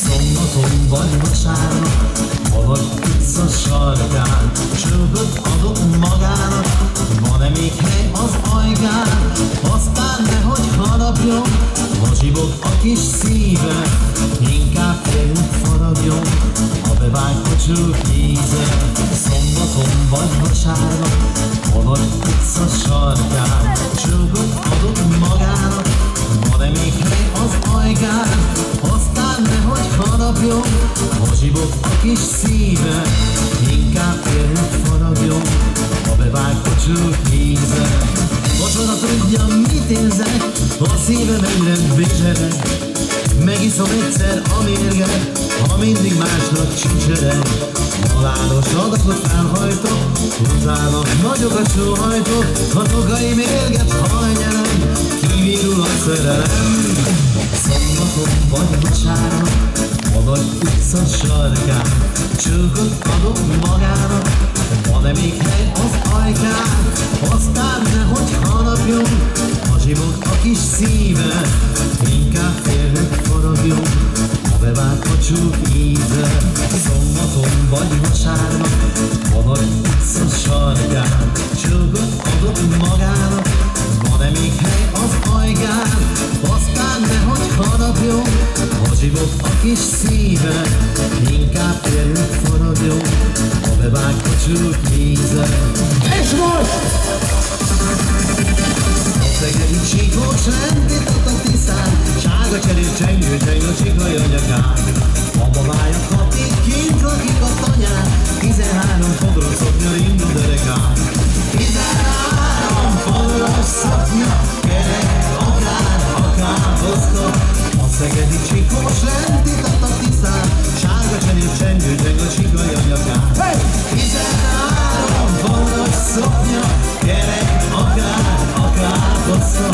Szombaton vagy vasárnap, a nagy utca sarkán, csőböt adok magának, van-e még hely az ajkán? Aztán nehogy harapjon, ha zsibog a kis szíve, inkább félünk faragjon, ha bevág a csők íze. Szombaton vagy vasárnap, a nagy utca sarkán, csőböt adok magának, van-e még hely az ajkán? Aztán nehogy harapjon, ha zsibog a kis szíve, inkább félünk faragjon, ha bevág a csők íze. Vacsora tudja, mit érzek, ha a szívem egyre bizsereg, megiszom egyszer a mérget, ha mindig másnak csicsereg. Halálos adatot felhajtok, utána nagyokat sóhajtok, a tokai mérget hajnyelem, kivirul a szerelem. Szombaton vagy vasárnap, a nagy utca sarkán, csőköt adok magának, van-e még hely az ajkán? Aztán nehogy harapjon, ha zsibog a kis szíve, inkább félnek faragjon, ha bevág a csúk íze. Szombaton vagy vasárnap, a nagy utca sarkán, csőköt adok magának, van-e még hely az ajkán? Aztán nehogy harapjon, ha zsibog a kis szíve, inkább félnek faragjon, ha bevág a csúk íze. És most! A szegedi csíkos rendított a tisztán, sárga cserép csengő cseng a csiklaj a nyakán. A babája kapik, kint lakik a tanyán, 13 fodros szoknya indul derekán. 13 fodros szoknya, kerek, akár hozta. A szegedi csíkos rendított a tisztán, sárga cserép csengő cseng a csiklaj a nyakán. 13 fodros szoknya, kerek, akár hozta.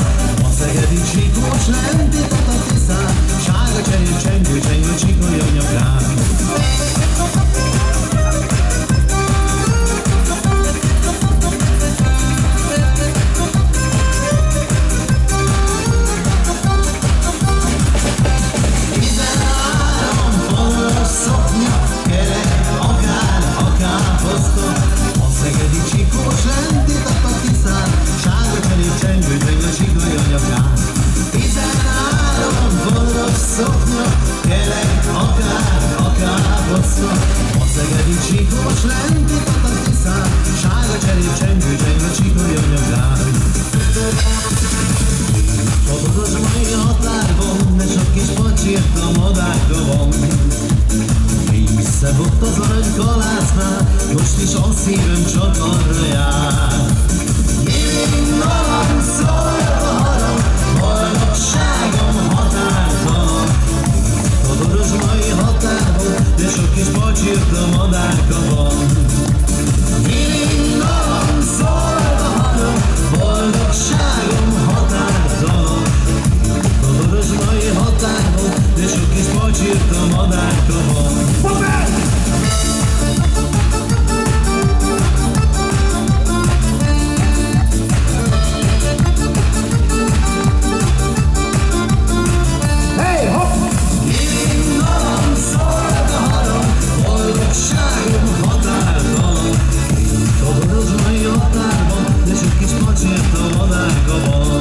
A szegedi csíkos rendított a tisztán, sárga cserép csengő cseng a csiklaj a nyakán. A szegedi csíkos lendított a tiszán, sárga cserép csengő cseng a csiklaj a nyakán. A Dorozsmai határban, ne csak kis pacsért a madárka van. Visszabott az arany kalásznál, most is a szívem csak arra jár. Innen szól a harag, boldogságom határtalan. A Dorozsmai határban, de sok kis pacsért a madárka van. Innen szól a harag, boldogságom határtalan. A Dorozsmai határban, de sok kis pacsért a madárka van. Határban, de sok kis pacsért a madárka van.